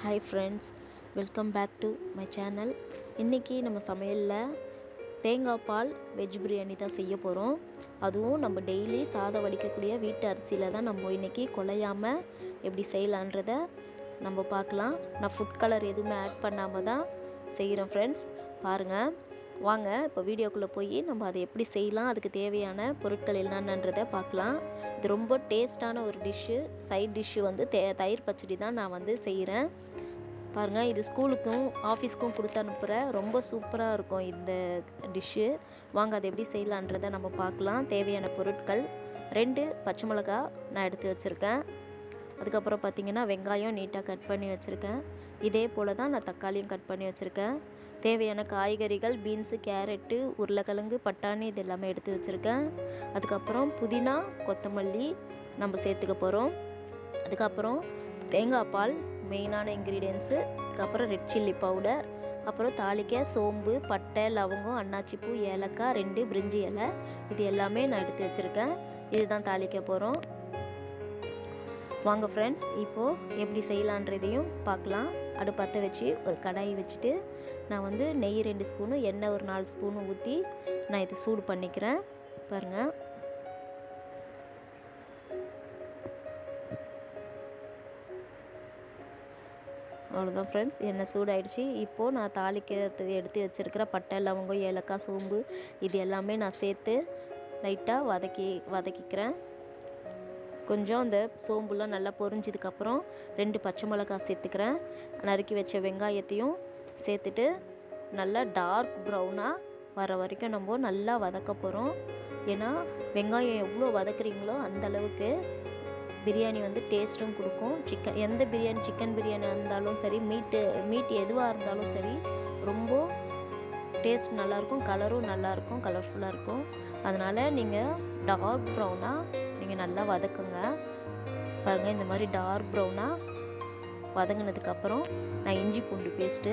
Hi friends, welcome back to my channel. இன்றைக்கி நம்ம சமையலில் தேங்காய் பால் வெஜ் பிரியாணி தான் செய்ய போகிறோம். அதுவும் நம்ம டெய்லி சாதம் வடிக்கக்கூடிய வீட்டு அரிசியில் தான் நம்ம இன்றைக்கி குலையாமல் எப்படி செய்யலான்றதை நம்ம பார்க்கலாம். நான் ஃபுட் கலர் எதுவுமே ஆட் பண்ணாமல் தான் செய்கிறேன் ஃப்ரெண்ட்ஸ். பாருங்கள், வாங்க இப்போ வீடியோக்குள்ளே போய் நம்ம அதை எப்படி செய்யலாம், அதுக்கு தேவையான பொருட்கள் என்னென்னன்றதை பார்க்கலாம். இது ரொம்ப டேஸ்டான ஒரு டிஷ்ஷு. சைட் டிஷ்ஷு வந்து தயிர் பச்சடி தான் நான் வந்து செய்கிறேன். பாருங்கள், இது ஸ்கூலுக்கும் ஆஃபீஸ்க்கும் கொடுத்து அனுப்புகிற ரொம்ப சூப்பராக இருக்கும் இந்த டிஷ்ஷு. வாங்க அதை எப்படி செய்யலான்றதை நம்ம பார்க்கலாம். தேவையான பொருட்கள் 2 பச்சை மிளகா நான் எடுத்து வச்சுருக்கேன். அதுக்கப்புறம் பார்த்திங்கன்னா வெங்காயம் நீட்டாக கட் பண்ணி வச்சுருக்கேன். இதே போல் தான் நான் தக்காளியும் கட் பண்ணி வச்சுருக்கேன். தேவையான காய்கறிகள் பீன்ஸு, கேரட்டு, உருளைக்கிழங்கு, பட்டாணி இது எல்லாமே எடுத்து வச்சுருக்கேன். அதுக்கப்புறம் புதினா, கொத்தமல்லி நம்ம சேர்த்துக்க போகிறோம். அதுக்கப்புறம் தேங்காய் பால் மெயினான இன்க்ரீடியன்ஸு. அதுக்கப்புறம் ரெட் சில்லி பவுடர், அப்புறம் தாளிக்க சோம்பு, பட்டை, லவங்கம், அன்னாச்சிப்பூ, ஏலக்காய், 2 பிரிஞ்சி இலை, இது எல்லாமே நான் எடுத்து வச்சுருக்கேன். இதுதான் தாளிக்க போகிறோம். வாங்க ஃப்ரெண்ட்ஸ், இப்போது எப்படி செய்யலான்றதையும் பார்க்கலாம். அடுப்பத்தை வச்சு ஒரு கடாய் வச்சுட்டு நான் வந்து நெய் 2 ஸ்பூனு, எண்ணெய் ஒரு 4 ஸ்பூனு ஊற்றி நான் இதை சூடு பண்ணிக்கிறேன். பாருங்கள், அவ்வளோதான் ஃப்ரெண்ட்ஸ், எண்ணெய் சூடாயிடுச்சு. இப்போது நான் தாளிக்கிறதுக்கு எடுத்து வச்சுருக்கிற பட்டை, லவங்கம், ஏலக்காய், சோம்பு இது எல்லாமே நான் சேர்த்து லைட்டாக வதக்கிக்கிறேன். கொஞ்சம் அந்த சோம்புலாம் நல்லா பொரிஞ்சதுக்கப்புறம் 2 பச்சை மிளகாய் சேர்த்துக்கிறேன். நறுக்கி வச்ச வெங்காயத்தையும் சேர்த்துட்டு நல்லா டார்க் ப்ரௌனாக வர வரைக்கும் நம்ம நல்லா வதக்க போகிறோம். ஏன்னா வெங்காயம் எவ்வளோ வதக்குறீங்களோ அந்தளவுக்கு பிரியாணி வந்து டேஸ்ட்டும் கொடுக்கும். எந்த பிரியாணி, சிக்கன் பிரியாணி இருந்தாலும் சரி, மீட் எதுவாக இருந்தாலும் சரி, ரொம்ப டேஸ்ட் நல்லாயிருக்கும், கலரும் நல்லாயிருக்கும், கலர்ஃபுல்லாக இருக்கும். அதனால் நீங்கள் டார்க் ப்ரௌனாக நீங்கள் நல்லா வதக்குங்க. பாருங்கள், இந்த மாதிரி டார்க் ப்ரௌனாக வதங்கினதுக்கப்புறம் நான் இஞ்சி பூண்டு பேஸ்ட்டு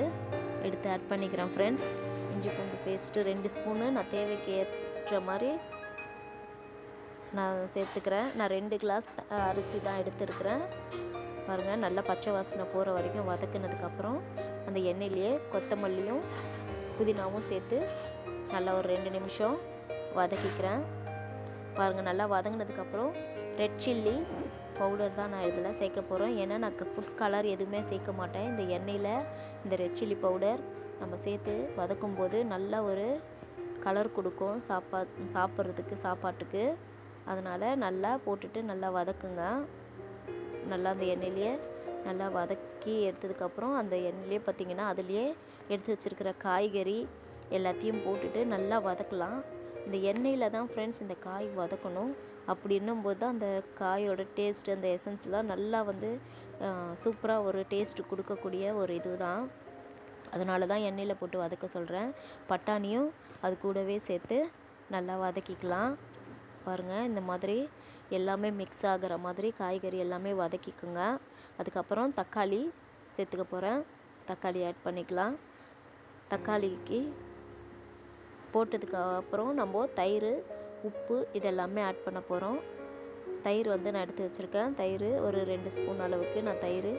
எடுத்து ஆட் பண்ணிக்கிறேன் ஃப்ரெண்ட்ஸ். இஞ்சி பூண்டு பேஸ்ட்டு 2 ஸ்பூனு நான் தேவைக்கு ஏற்ற மாதிரி நான் சேர்த்துக்கிறேன். நான் 2 கிளாஸ் அரிசி தான் எடுத்துருக்கிறேன். பாருங்கள், நல்லா பச்சை வாசனை போகிற வரைக்கும் வதக்குனதுக்கப்புறம் அந்த எண்ணெயிலேயே கொத்தமல்லியும் புதினாவும் சேர்த்து நல்லா ஒரு 2 நிமிஷம் வதக்கிக்கிறேன். பாருங்கள், நல்லா வதங்கினதுக்கப்புறம் ரெட் சில்லி பவுடர் தான் நான் இதில் சேர்க்க போகிறேன். ஏன்னா நான் ஃபுட் கலர் எதுவுமே சேர்க்க மாட்டேன். இந்த எண்ணெயில் இந்த ரெட் சில்லி பவுடர் நம்ம சேர்த்து வதக்கும்போது நல்ல ஒரு கலர் கொடுக்கும் சாப்பாட்டுக்கு. அதனால் நல்லா போட்டுட்டு நல்லா வதக்குங்க. நல்லா அந்த எண்ணெயிலேயே நல்லா வதக்கி எடுத்ததுக்கப்புறம் அந்த எண்ணெயிலே பார்த்திங்கன்னா அதுலேயே எடுத்து வச்சுருக்கிற காய்கறி எல்லாத்தையும் போட்டுட்டு நல்லா வதக்கலாம். இந்த எண்ணெயில் தான் ஃப்ரெண்ட்ஸ் இந்த காய் வதக்கணும். அப்படி என்னும்போது தான் அந்த காயோட டேஸ்ட், அந்த எசன்ஸ்லாம் நல்லா வந்து சூப்பராக ஒரு டேஸ்ட்டு கொடுக்கக்கூடிய ஒரு இது தான். அதனால தான் எண்ணெயில் போட்டு வதக்க சொல்கிறேன். பட்டாணியும் அது கூடவே சேர்த்து நல்லா வதக்கிக்கலாம். பாருங்கள், இந்த மாதிரி எல்லாமே மிக்ஸ் ஆகிற மாதிரி காய்கறி எல்லாமே வதக்கிக்குங்க. அதுக்கப்புறம் தக்காளி சேர்த்துக்க போகிறேன். தக்காளி ஆட் பண்ணிக்கலாம். தக்காளிக்கு போட்டதுக்கு அப்புறம் நம்ம தயிர், உப்பு இதெல்லாமே ஆட் பண்ண போகிறோம். தயிர் வந்து நான் எடுத்து வச்சுருக்கேன். தயிர் ஒரு 2 ஸ்பூன் அளவுக்கு நான் தயிர்,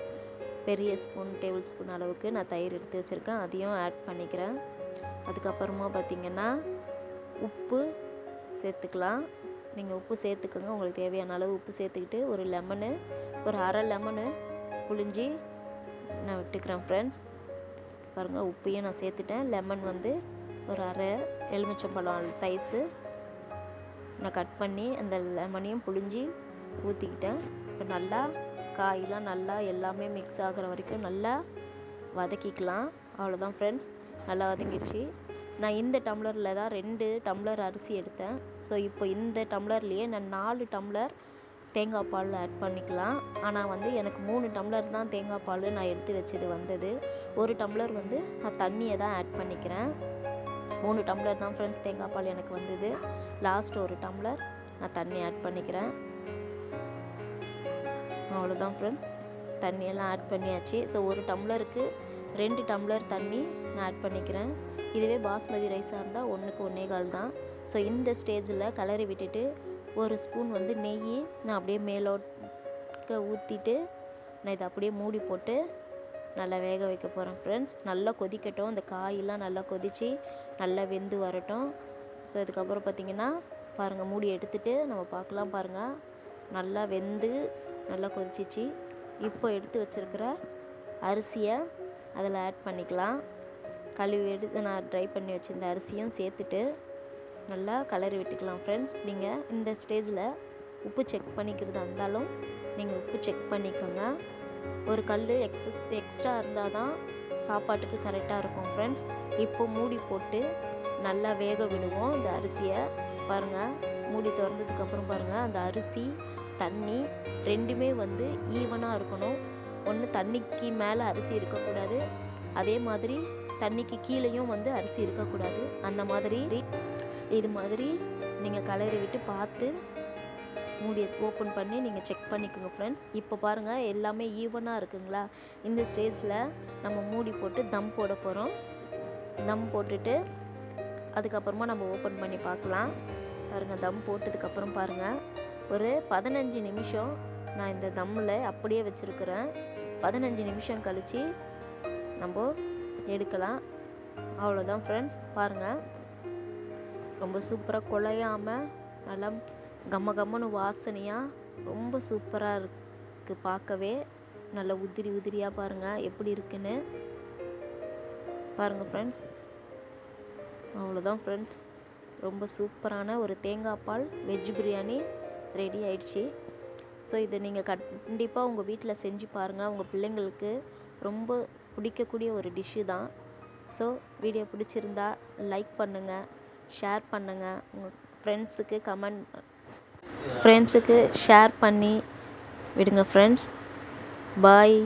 பெரிய ஸ்பூன் டேபிள் ஸ்பூன் அளவுக்கு நான் தயிர் எடுத்து வச்சுருக்கேன். அதையும் ஆட் பண்ணிக்கிறேன். அதுக்கப்புறமா பார்த்திங்கன்னா உப்பு சேர்த்துக்கலாம். நீங்கள் உப்பு சேர்த்துக்கோங்க, உங்களுக்கு தேவையான அளவு உப்பு சேர்த்துக்கிட்டு ஒரு லெமனு, ஒரு அரை லெமனு புழிஞ்சி நான் விட்டுக்கிறேன் ஃப்ரெண்ட்ஸ். பாருங்கள், உப்பையும் நான் சேர்த்துட்டேன். லெமன் வந்து ஒரு அரை எலுமிச்சம்பழம் சைஸு நான் கட் பண்ணி அந்த லெமனையும் புழிஞ்சி ஊற்றிக்கிட்டேன். இப்போ நல்லா காயெலாம் நல்லா எல்லாமே மிக்ஸ் ஆகிற வரைக்கும் நல்லா வதக்கிக்கலாம். அவ்வளோதான் ஃப்ரெண்ட்ஸ், நல்லா வதங்கிடுச்சு. நான் இந்த டம்ளரில் தான் 2 டம்ளர் அரிசி எடுத்தேன். ஸோ இப்போ இந்த டம்ளர்லேயே நான் 4 டம்ளர் தேங்காய் பால் ஆட் பண்ணிக்கலாம். ஆனால் வந்து எனக்கு 3 டம்ளர் தான் தேங்காய் பால் நான் எடுத்து வச்சது வந்தது. 1 டம்ளர் வந்து நான் தண்ணியை தான் ஆட் பண்ணிக்கிறேன். 3 டம்ளர் தான் ஃப்ரெண்ட்ஸ் தேங்காய் பால் எனக்கு வந்தது. லாஸ்ட் 1 டம்ளர் நான் தண்ணி ஆட் பண்ணிக்கிறேன். அவ்வளோதான் ஃப்ரெண்ட்ஸ், தண்ணியெல்லாம் ஆட் பண்ணியாச்சு. ஸோ 1 டம்ளருக்கு 2 டம்ளர் தண்ணி நான் ஆட் பண்ணிக்கிறேன். இதுவே பாஸ்மதி ரைஸாக இருந்தால் 1க்கு 1.25 தான். ஸோ இந்த ஸ்டேஜில் கிளறி விட்டுட்டு 1 ஸ்பூன் வந்து நெய் நான் அப்படியே மேலோட்க ஊற்றிட்டு நான் இதை அப்படியே மூடி போட்டு நல்லா வேக வைக்க போகிறேன் ஃப்ரெண்ட்ஸ். நல்லா கொதிக்கட்டும், அந்த காயெல்லாம் நல்லா கொதித்து நல்லா வெந்து வரட்டும். ஸோ அதுக்கப்புறம் பார்த்திங்கன்னா பாருங்கள், மூடி எடுத்துகிட்டு நம்ம பார்க்கலாம். பாருங்கள், நல்லா வெந்து நல்லா கொதிச்சிச்சு. இப்போ எடுத்து வச்சுருக்கிற அரிசியை அதில் ஆட் பண்ணிக்கலாம். கழுவி எடுத்து நான் ட்ரை பண்ணி வச்சுருந்த அரிசியும் சேர்த்துட்டு நல்லா கலரி விட்டுக்கலாம் ஃப்ரெண்ட்ஸ். நீங்கள் இந்த ஸ்டேஜில் உப்பு செக் பண்ணிக்கிறதா இருந்தாலும் நீங்கள் உப்பு செக் பண்ணிக்கோங்க. ஒரு கல் எக்ஸ்ட்ரா இருந்தால் தான் சாப்பாட்டுக்கு கரெக்டாக இருக்கும் ஃப்ரெண்ட்ஸ். இப்போ மூடி போட்டு நல்லா வேக விடுவோம் இந்த அரிசியை. பாருங்கள், மூடி திறந்ததுக்கப்புறம் பாருங்கள், அந்த அரிசி தண்ணி ரெண்டுமே வந்து ஈவனாக இருக்கணும். ஒன்று தண்ணிக்கு மேலே அரிசி இருக்கக்கூடாது, அதே மாதிரி தண்ணிக்கு கீழேயும் வந்து அரிசி இருக்கக்கூடாது. அந்த மாதிரி இது மாதிரி நீங்கள் கலரி விட்டு பார்த்து மூடியை ஓப்பன் பண்ணி நீங்கள் செக் பண்ணிக்கோங்க ஃப்ரெண்ட்ஸ். இப்போ பாருங்கள், எல்லாமே ஈவனாக இருக்குங்களா? இந்த ஸ்டேஜில் நம்ம மூடி போட்டு தம் போட போகிறோம். தம் போட்டுட்டு அதுக்கப்புறமா நம்ம ஓப்பன் பண்ணி பார்க்கலாம். பாருங்கள், தம் போட்டதுக்கப்புறம் பாருங்கள், ஒரு 15 நிமிஷம் நான் இந்த தம்மில் அப்படியே வச்சுருக்கிறேன். 15 நிமிஷம் கழித்து நம்ம எடுக்கலாம். அவ்வளோதான் ஃப்ரெண்ட்ஸ். பாருங்கள், ரொம்ப சூப்பராக குழையாமல் நல்லா கம்மன்னு வாசனையாக ரொம்ப சூப்பராக இருக்குது. பார்க்கவே நல்லா உதிரியாக பாருங்கள் எப்படி இருக்குன்னு பாருங்கள் ஃப்ரெண்ட்ஸ். அவ்வளோதான் ஃப்ரெண்ட்ஸ், ரொம்ப சூப்பரான ஒரு தேங்காய் பால் வெஜ் பிரியாணி ரெடி ஆயிடுச்சு. ஸோ இதை நீங்கள் கண்டிப்பாக உங்கள் வீட்டில் செஞ்சு பாருங்கள். உங்கள் பிள்ளைங்களுக்கு ரொம்ப பிடிக்கக்கூடிய ஒரு டிஷ்ஷு தான். ஸோ வீடியோ பிடிச்சிருந்தா லைக் பண்ணுங்கள், ஷேர் பண்ணுங்கள், உங்கள் ஃப்ரெண்ட்ஸுக்கு ஷேர் பண்ணி விடுங்க ஃப்ரெண்ட்ஸ். பாய்.